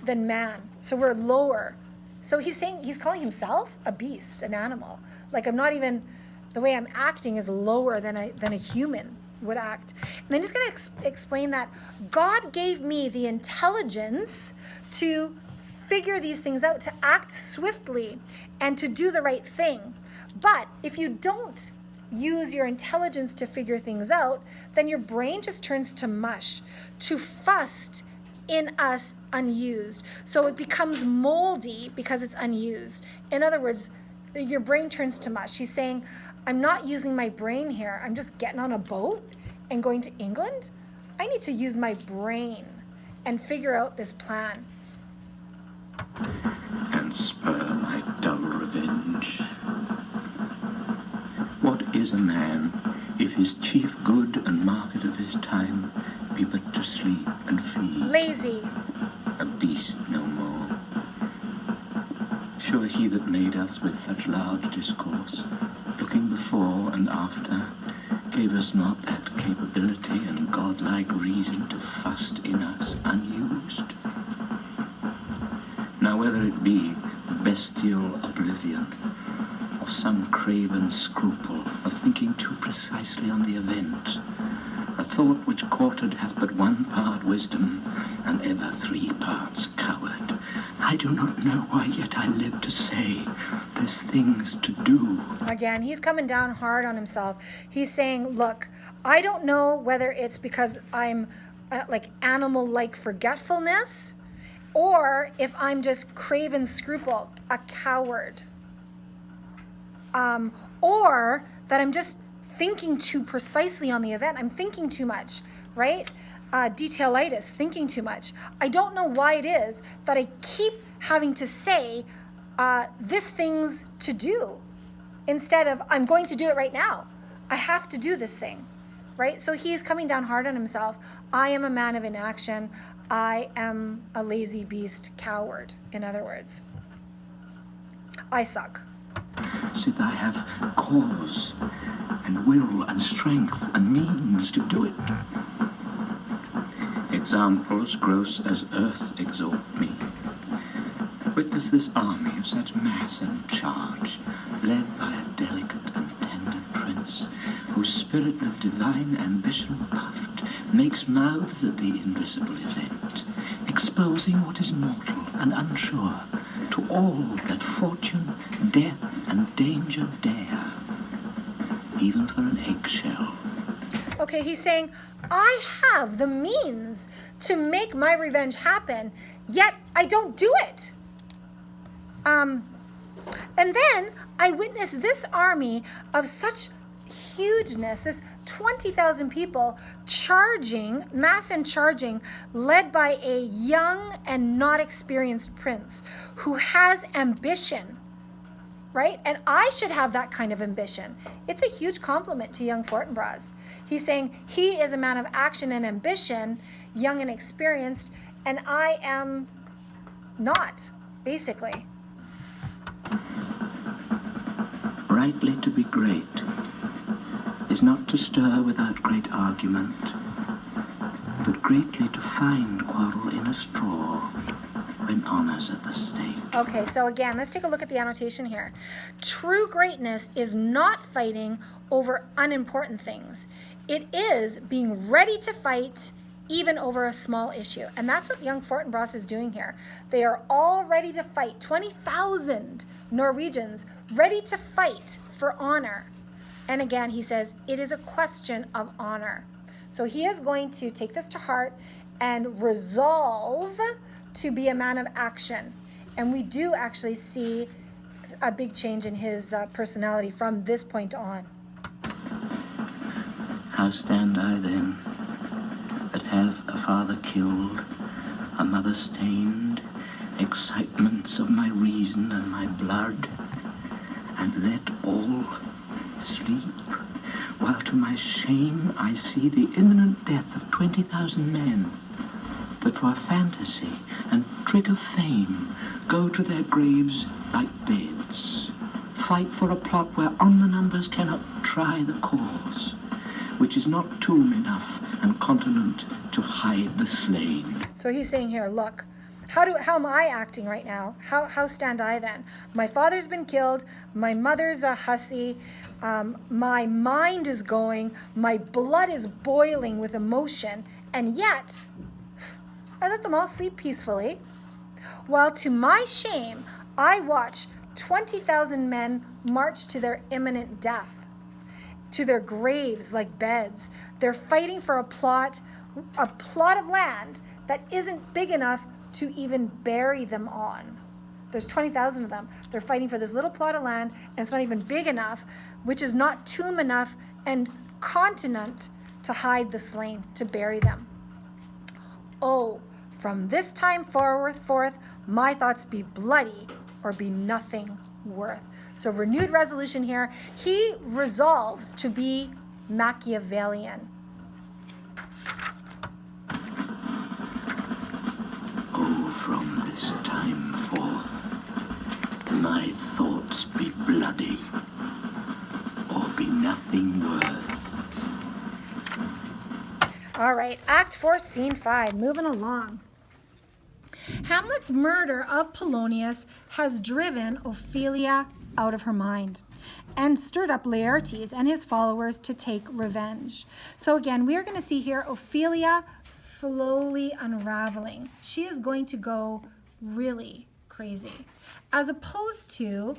man. So we're lower. So he's calling himself a beast, an animal. Like the way I'm acting is lower than a human would act. And then he's going to explain that God gave me the intelligence to figure these things out, to act swiftly and to do the right thing. But if you don't use your intelligence to figure things out, then your brain just turns to mush, to fust in us unused. So it becomes moldy because it's unused. In other words, your brain turns to mush. He's saying, I'm not using my brain here. I'm just getting on a boat and going to England. I need to use my brain and figure out this plan. And spur my dull revenge. What is a man if his chief good and market of his time be but to sleep and feed? Lazy. A beast no more. Sure he that made us with such large discourse, looking before and after, gave us not that capability and godlike reason to fust in us unused. Now whether it be bestial oblivion, or some craven scruple of thinking too precisely on the event, a thought which quartered hath but one part wisdom, and ever 3 parts coward, I do not know why yet I live to say there's things to do. Again, he's coming down hard on himself. He's saying, look, I don't know whether it's because I'm like animal-like forgetfulness, or if I'm just craven scruple, a coward, or that I'm just thinking too precisely on the event. I'm thinking too much, right? Detailitis, thinking too much. I don't know why it is that I keep having to say this thing's to do instead of I'm going to do it right now. I have to do this thing, right? So he's coming down hard on himself. I am a man of inaction. I am a lazy beast coward, in other words. I suck. Sith I have cause and will and strength and means to do it. Examples gross as earth exalt me. Witness this army of such mass and charge, led by a delicate and tender prince, whose spirit with divine ambition puffed, makes mouths at the invisible event, exposing what is mortal and unsure to all that fortune, death, and danger dare, even for an eggshell. Okay, he's saying, I have the means to make my revenge happen, yet I don't do it. And then I witnessed this army of such hugeness, this 20,000 people charging, mass and charging, led by a young and not experienced prince who has ambition, right? And I should have that kind of ambition. It's a huge compliment to young Fortinbras. He's saying he is a man of action and ambition, young and experienced, and I am not, basically. Rightly to be great is not to stir without great argument, but greatly to find quarrel in a straw when honor's at the stake. Okay, so again, let's take a look at the annotation here. True greatness is not fighting over unimportant things. It is being ready to fight even over a small issue. And that's what young Fortinbras is doing here. They are all ready to fight. 20,000 Norwegians ready to fight for honor. And again, he says, it is a question of honor. So he is going to take this to heart and resolve to be a man of action. And we do actually see a big change in his personality from this point on. How stand I then, that have a father killed, a mother stained, excitements of my reason and my blood, and let all sleep, while to my shame I see the imminent death of 20,000 men, that for fantasy and trick of fame go to their graves like beds, fight for a plot whereon the numbers cannot try the cause, which is not tomb enough and continent to hide the slain. So he's saying here, look, how am I acting right now? How stand I then? My father's been killed, my mother's a hussy, my mind is going, my blood is boiling with emotion, and yet I let them all sleep peacefully, while to my shame I watch 20,000 men march to their imminent death, to their graves like beds. They're fighting for a plot of land that isn't big enough to even bury them on. There's 20,000 of them. They're fighting for this little plot of land, and it's not even big enough, which is not tomb enough and continent to hide the slain, to bury them. Oh, from this time forth, my thoughts be bloody or be nothing worth. So renewed resolution here. He resolves to be Machiavellian. Oh, from this time forth, my thoughts be bloody, or be nothing worth. All right, Act 4, Scene 5, moving along. Hamlet's murder of Polonius has driven Ophelia out of her mind and stirred up Laertes and his followers to take revenge. So again, we are going to see here Ophelia slowly unraveling. She is going to go really crazy, as opposed to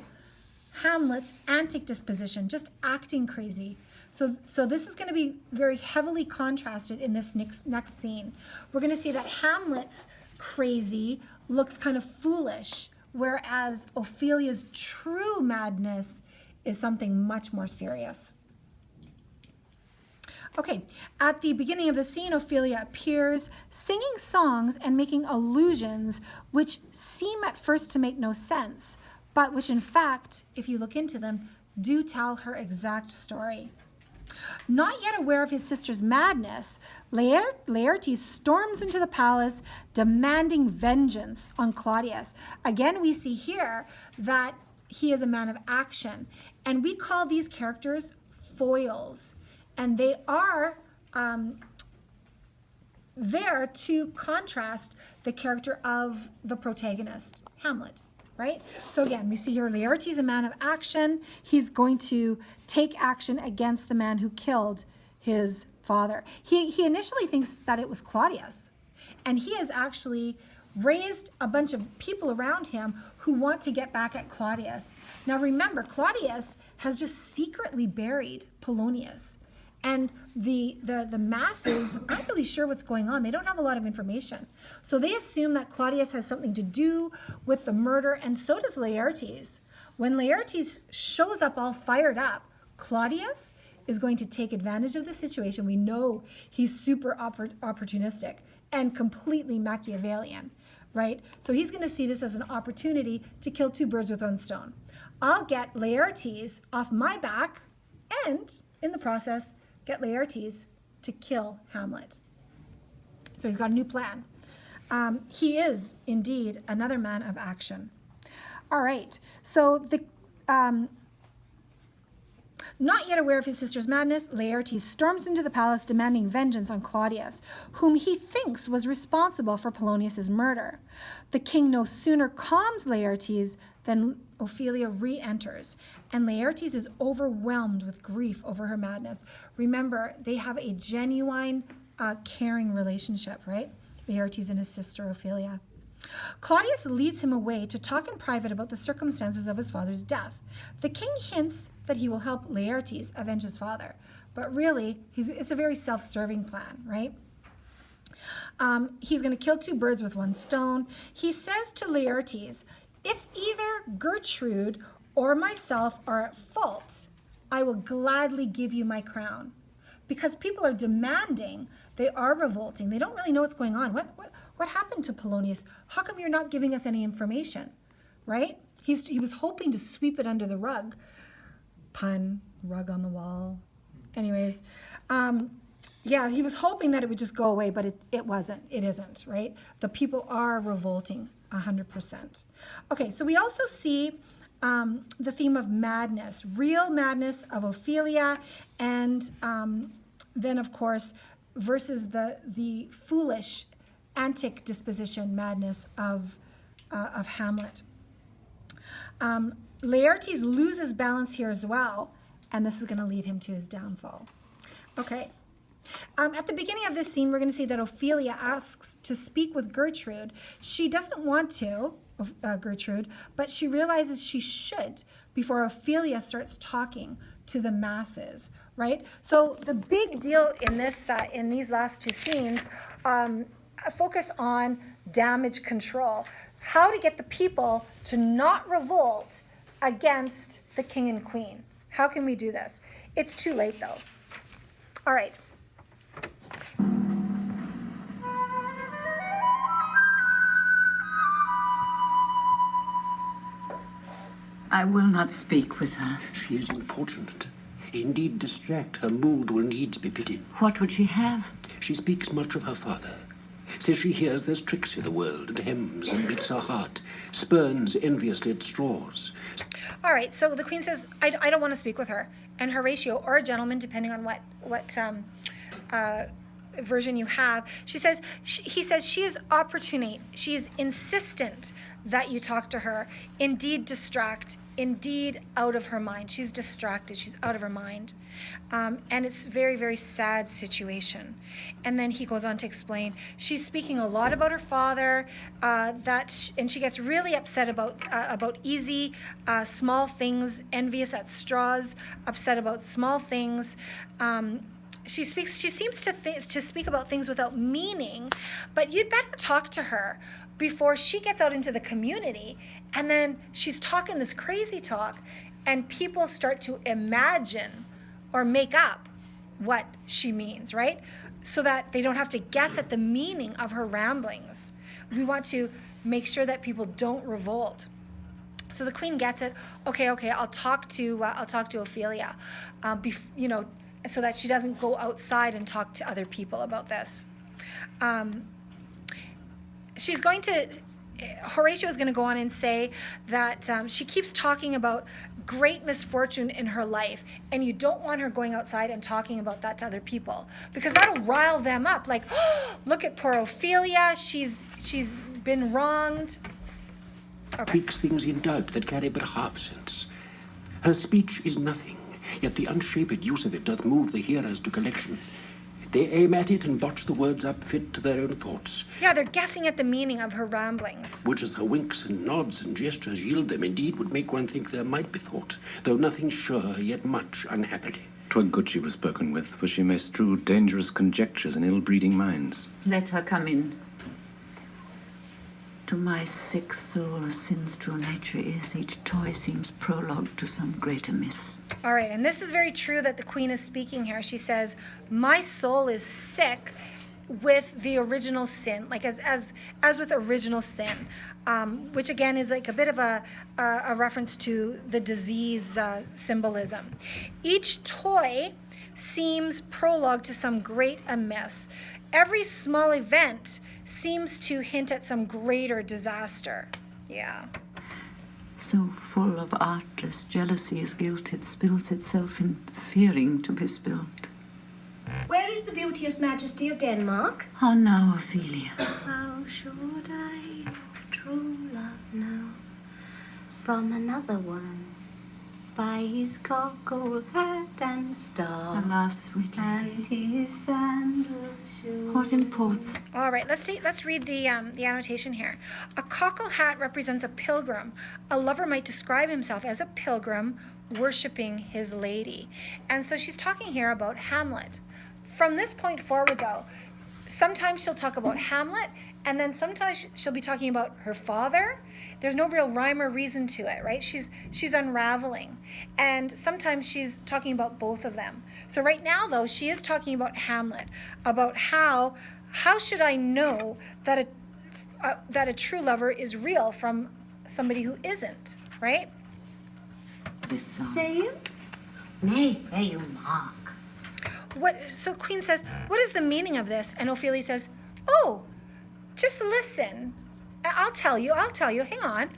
Hamlet's antic disposition, just acting crazy. So this is going to be very heavily contrasted in this next scene. We're going to see that Hamlet's crazy looks kind of foolish, whereas Ophelia's true madness is something much more serious. Okay, at the beginning of the scene, Ophelia appears singing songs and making allusions which seem at first to make no sense, but which in fact, if you look into them, do tell her exact story. Not yet aware of his sister's madness, Laertes storms into the palace demanding vengeance on Claudius. Again, we see here that he is a man of action, and we call these characters foils. And they are there to contrast the character of the protagonist, Hamlet, right? So again, we see here Laertes is a man of action. He's going to take action against the man who killed his father. He initially thinks that it was Claudius, and he has actually raised a bunch of people around him who want to get back at Claudius. Now remember, Claudius has just secretly buried Polonius. And the masses aren't really sure what's going on. They don't have a lot of information. So they assume that Claudius has something to do with the murder, and so does Laertes. When Laertes shows up all fired up, Claudius is going to take advantage of the situation. We know he's super opportunistic and completely Machiavellian, right? So he's going to see this as an opportunity to kill two birds with one stone. I'll get Laertes off my back and, in the process, get Laertes to kill Hamlet. So he's got a new plan. He is indeed another man of action. All right, so not yet aware of his sister's madness, Laertes storms into the palace demanding vengeance on Claudius, whom he thinks was responsible for Polonius's murder. The king no sooner calms Laertes than Ophelia re-enters, and Laertes is overwhelmed with grief over her madness. Remember, they have a genuine, caring relationship, right? Laertes and his sister Ophelia. Claudius leads him away to talk in private about the circumstances of his father's death. The king hints that he will help Laertes avenge his father, but really, it's a very self-serving plan, right? He's going to kill two birds with one stone. He says to Laertes, if either Gertrude or myself are at fault, I will gladly give you my crown. Because people are demanding, they are revolting. They don't really know what's going on. What happened to Polonius? How come you're not giving us any information, right? He was hoping to sweep it under the rug. Pun, rug on the wall. Anyways, yeah, he was hoping that it would just go away, but it wasn't. It isn't, right? The people are revolting 100%. Okay, so we also see the theme of madness, real madness of Ophelia, and then, of course, versus the foolish, antic disposition madness of Hamlet. Laertes loses balance here as well, and this is going to lead him to his downfall. Okay. At the beginning of this scene, we're going to see that Ophelia asks to speak with Gertrude. She doesn't want to, Gertrude, but she realizes she should before Ophelia starts talking to the masses, right? So the big deal in in these last two scenes focus on damage control. How to get the people to not revolt against the king and queen. How can we do this? It's too late, though. All right. I will not speak with her. She is importunate. Indeed distract. Her mood will needs be pitied. What would she have? She speaks much of her father. Says she hears there's tricks i' the world, and hems and beats her heart, spurns enviously at straws. All right, so the queen says, I don't want to speak with her. And Horatio, or a gentleman, depending on what version you have, he says she is opportunate. She is insistent that you talk to her. Indeed distract. indeed out of her mind. She's distracted. She's out of her mind. And it's very, very sad situation. And then he goes on to explain, she's speaking a lot about her father, and she gets really upset about easy, small things, envious at straws, upset about small things. She seems to speak about things without meaning, but you'd better talk to her before she gets out into the community, and then she's talking this crazy talk, and people start to imagine or make up what she means, right? So that they don't have to guess at the meaning of her ramblings. We want to make sure that people don't revolt. So the queen gets it. Okay, I'll talk to Ophelia, so that she doesn't go outside and talk to other people about this. Horatio is going to go on and say that she keeps talking about great misfortune in her life, and you don't want her going outside and talking about that to other people, because that'll rile them up. Like, oh, look at poor Ophelia, she's been wronged. Okay. Speaks things in doubt that carry but half sense. Her speech is nothing, yet the unshaped use of it doth move the hearers to collection. They aim at it and botch the words up fit to their own thoughts. Yeah, they're guessing at the meaning of her ramblings. Which as her winks and nods and gestures yield them, indeed would make one think there might be thought, though nothing sure, yet much unhappily. 'Twere good she was spoken with, for she may strew dangerous conjectures in ill-breeding minds. Let her come in. To my sick soul, a sin's true nature is, each toy seems prologue to some greater miss. All right, and this is very true that the queen is speaking here. She says, my soul is sick with the original sin, like as with original sin, which again is like a bit of a reference to the disease symbolism. Each toy seems prologue to some great amiss. Every small event seems to hint at some greater disaster. Yeah. So full of artless jealousy is guilt, it spills itself in fearing to be spilled. Where is the beauteous majesty of Denmark? How now, Ophelia? How should I your true love know from another one? By his cockle hat and star, Alas, sweet and lady, his sandal shoes. what imports? All right, let's read the annotation here. A cockle hat represents a pilgrim. A lover might describe himself as a pilgrim worshiping his lady. And so she's talking here about Hamlet. From this point forward, though, sometimes she'll talk about Hamlet, and then sometimes she'll be talking about her father. There's no real rhyme or reason to it, right? She's unraveling. And sometimes she's talking about both of them. So right now, though, she is talking about Hamlet, about how should I know that a true lover is real from somebody who isn't, right? This song. Say you? Nay, pray you mark. So Queen says, what is the meaning of this? And Ophelia says, oh, just listen. I'll tell you, hang on.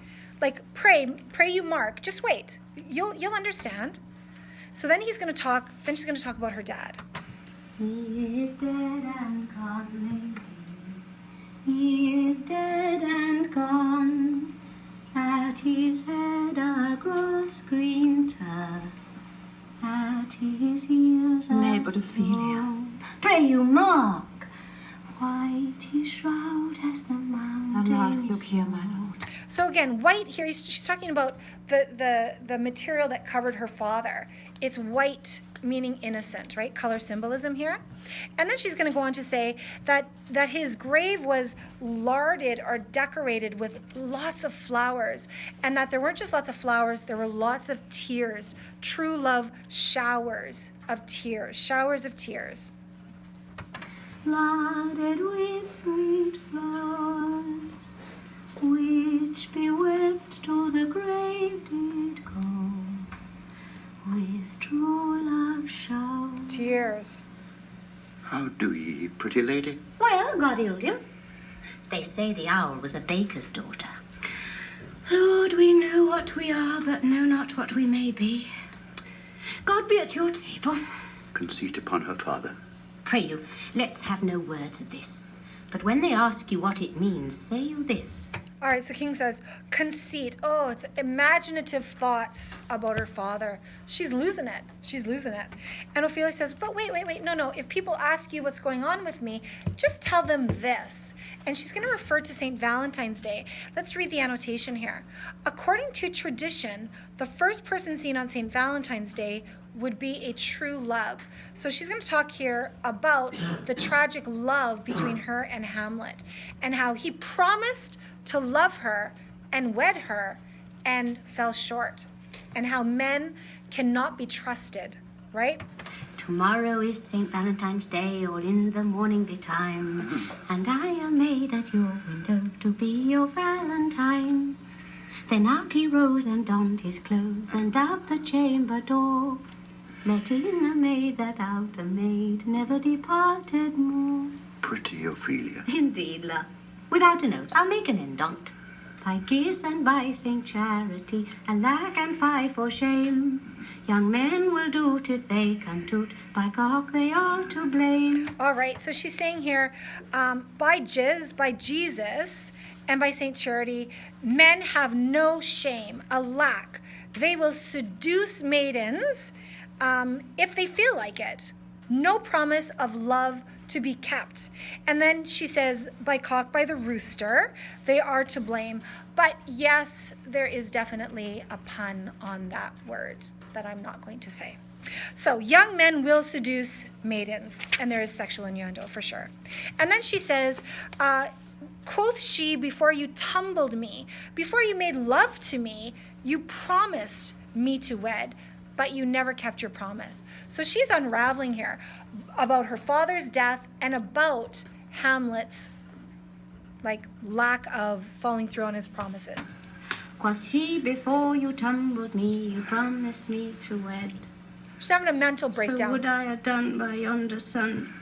Like, pray you mark, just wait. You'll understand. So then she's gonna talk about her dad. He is dead and gone, lady. He is dead and gone. At his head a grass green turf. At his heels a Nay, but Ophelia. swan. Pray you mark. White his shroud as the mountain. Alas, look here, my lord. So again, white here, she's talking about the material that covered her father. It's white, meaning innocent, right? Color symbolism here. And then she's going to go on to say that his grave was larded or decorated with lots of flowers, and that there weren't just lots of flowers, there were lots of tears. True love showers of tears. Larded with sweet flowers, which bewept to the grave did go, with true love showers. Tears. How do ye, pretty lady? Well, God healed you. They say the owl was a baker's daughter. Lord, we know what we are, but know not what we may be. God be at your table. Conceit upon her father. Pray you, let's have no words of this. But when they ask you what it means, say you this. All right, so King says, conceit. Oh, it's imaginative thoughts about her father. She's losing it. She's losing it. And Ophelia says, but wait. No. If people ask you what's going on with me, just tell them this. And she's going to refer to St. Valentine's Day. Let's read the annotation here. According to tradition, the first person seen on St. Valentine's Day would be a true love. So she's going to talk here about the tragic love between her and Hamlet and how he promised to love her and wed her and fell short, and how men cannot be trusted, right? Tomorrow is St. Valentine's Day, all in the morning betime, and I am made at your window to be your Valentine. Then up he rose and donned his clothes, and out the chamber door, let in a maid that out a maid never departed more. Pretty Ophelia. Indeed, love. Without an oath, I'll make an end on't. By kiss and by St. Charity, alack and fie for shame. Young men will do't if they can toot, by cock they are to blame. All right, so she's saying here, by Jesus, and by St. Charity, men have no shame, alack. They will seduce maidens if they feel like it. No promise of love to be kept. And then she says, by cock, by the rooster, they are to blame. But yes, there is definitely a pun on that word that I'm not going to say. So young men will seduce maidens, and there is sexual innuendo for sure. And then she says, quoth she, before you tumbled me, before you made love to me, you promised me to wed, but you never kept your promise. So she's unraveling here about her father's death and about Hamlet's lack of following through on his promises. Quoth she, before you tumbled me, you promised me to wed. She's having a mental So breakdown. would I have done by yonder sun,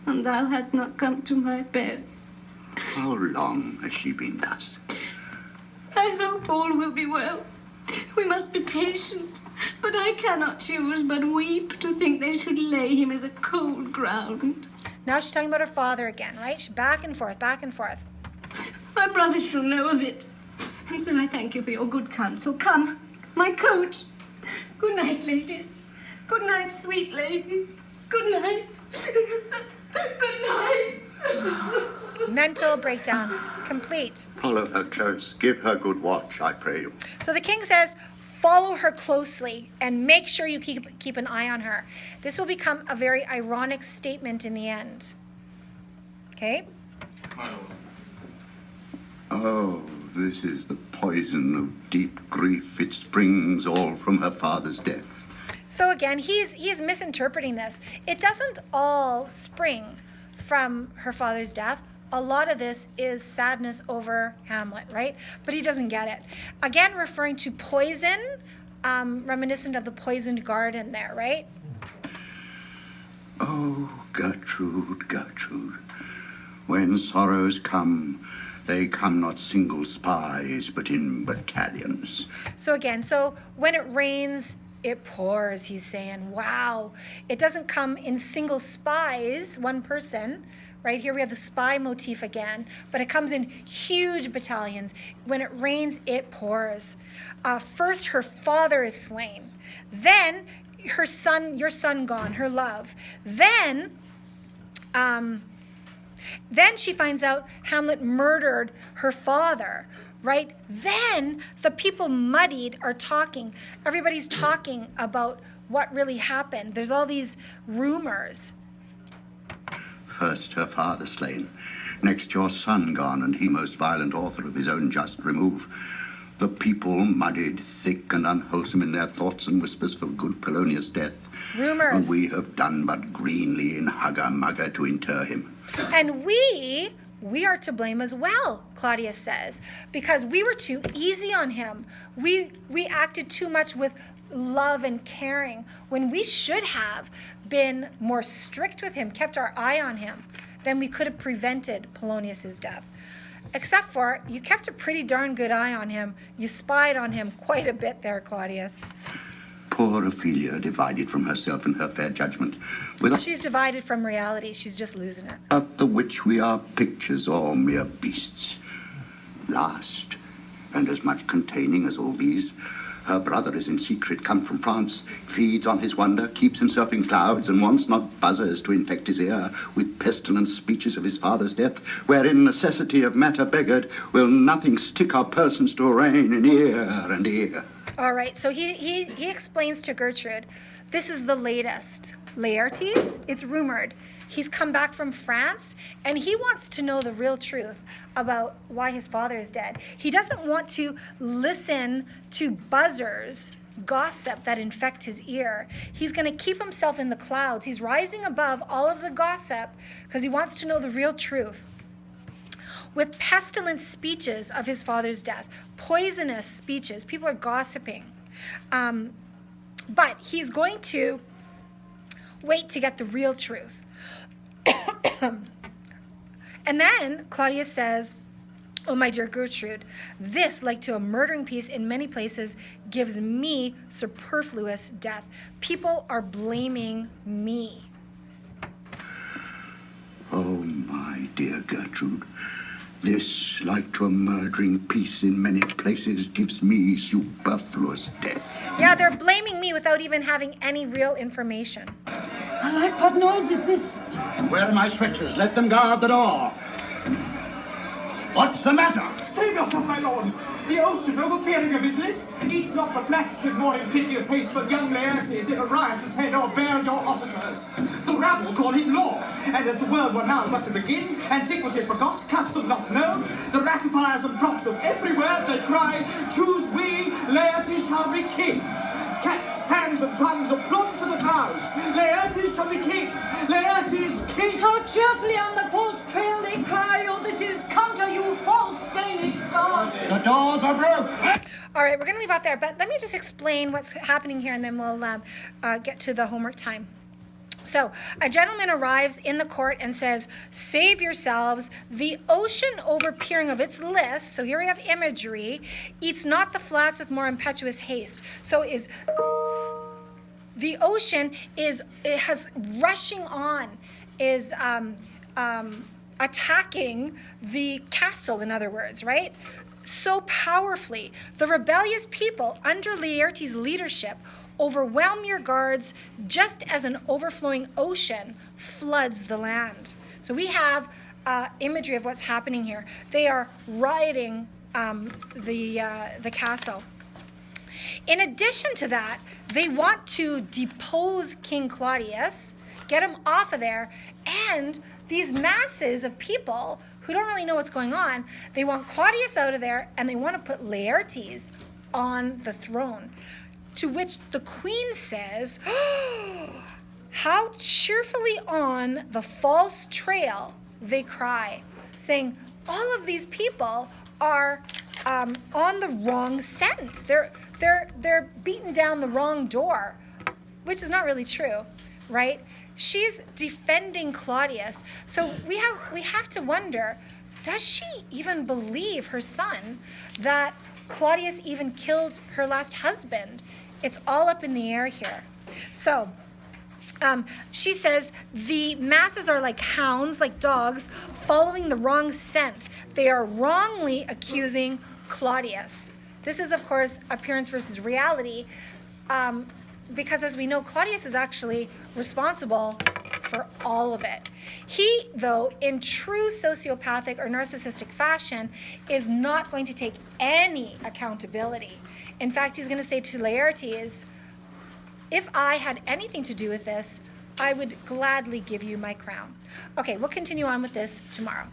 and thou hadst not come to my bed. How long has she been thus? I hope all will be well. We must be patient, but I cannot choose but weep to think they should lay him in the cold ground. Now she's talking about her father again, right? She's back and forth. My brother shall know of it, and so I thank you for your good counsel. Come, my coach. Good night, ladies. Good night, sweet ladies. Good night. Good night. Mental breakdown, complete. Follow her close. Give her good watch, I pray you. So the king says, follow her closely and make sure you keep an eye on her. This will become a very ironic statement in the end. Okay? Oh, this is the poison of deep grief. It springs all from her father's death. So again, he is misinterpreting this. It doesn't all spring from her father's death. A lot of this is sadness over Hamlet, right? But he doesn't get it. Again, referring to poison, reminiscent of the poisoned garden there, right? Oh, Gertrude, Gertrude, when sorrows come, they come not single spies, but in battalions. So again, when it rains, it pours, he's saying. Wow. It doesn't come in single spies, one person. Right here we have the spy motif again, but it comes in huge battalions. When it rains, it pours. First, her father is slain. Then, her son, your son gone, her love. Then she finds out Hamlet murdered her father. Right? Then the people muddied are talking. Everybody's talking about what really happened. There's all these rumors. First her father slain, next your son gone, and he most violent author of his own just remove. The people muddied, thick and unwholesome in their thoughts and whispers for good Polonius' death. Rumors. And we have done but greenly in hugger-mugger to inter him. And we are to blame as well, Claudius says, because we were too easy on him. We acted too much with love and caring when we should have been more strict with him, kept our eye on him. Then we could have prevented Polonius's death. Except for you kept a pretty darn good eye on him. You spied on him quite a bit there, Claudius. Poor Ophelia, divided from herself and her fair judgment. She's divided from reality. She's just losing it. Of the which we are pictures or mere beasts. Last, and as much containing as all these, her brother is in secret come from France, feeds on his wonder, keeps himself in clouds, and wants not buzzers to infect his ear with pestilent speeches of his father's death, wherein necessity of matter beggared will nothing stick our persons to arraign in ear and ear. All right, so he explains to Gertrude, this is the latest. Laertes, it's rumored, he's come back from France, and he wants to know the real truth about why his father is dead. He doesn't want to listen to buzzers, gossip that infect his ear. He's going to keep himself in the clouds. He's rising above all of the gossip because he wants to know the real truth. With pestilent speeches of his father's death, poisonous speeches, people are gossiping. But he's going to wait to get the real truth. And then Claudius says, oh, my dear Gertrude, this, like to a murdering piece in many places, gives me superfluous death. People are blaming me. Oh, my dear Gertrude, this, like to a murdering piece in many places, gives me superfluous death. Yeah, they're blaming me without even having any real information. Alack, what noise is this? Where are my switches? Let them guard the door. What's the matter? Save yourself, my lord. The ocean, overpeering of his list, eats not the flats with more impetuous haste, but young Laertes in a riotous head o'erbears your officers. The rabble call him lord, and as the world were now but to begin, antiquity forgot, custom not known, the ratifiers and props of every word they cry, choose we, Laertes shall be king. Caps, hands, and tongues applaud to the clouds. Laertes shall be king. Laertes king. How cheerfully on the false trail they cry, oh, this is counter, you false Danish god. The doors are broke. All right, we're going to leave out there, but let me just explain what's happening here, and then we'll get to the homework time. So, a gentleman arrives in the court and says, save yourselves, the ocean overpeering of its list, so here we have imagery, eats not the flats with more impetuous haste. So the ocean has rushing on, is attacking the castle, in other words, right? So powerfully. The rebellious people under Laertes' leadership overwhelm your guards just as an overflowing ocean floods the land. So we have imagery of what's happening here. They are rioting the castle. In addition to that, they want to depose King Claudius, get him off of there, and these masses of people who don't really know what's going on, they want Claudius out of there, and they want to put Laertes on the throne. To which the queen says, oh, how cheerfully on the false trail they cry, saying, all of these people are on the wrong scent. They're beaten down the wrong door, which is not really true, right? She's defending Claudius. So we have to wonder, does she even believe her son that Claudius even killed her last husband? It's all up in the air here. So she says the masses are like hounds, like dogs, following the wrong scent. They are wrongly accusing Claudius. This is, of course, appearance versus reality, because as we know, Claudius is actually responsible for all of it. He, though, in true sociopathic or narcissistic fashion, is not going to take any accountability. In fact, he's going to say to Laertes, if I had anything to do with this, I would gladly give you my crown. Okay, we'll continue on with this tomorrow.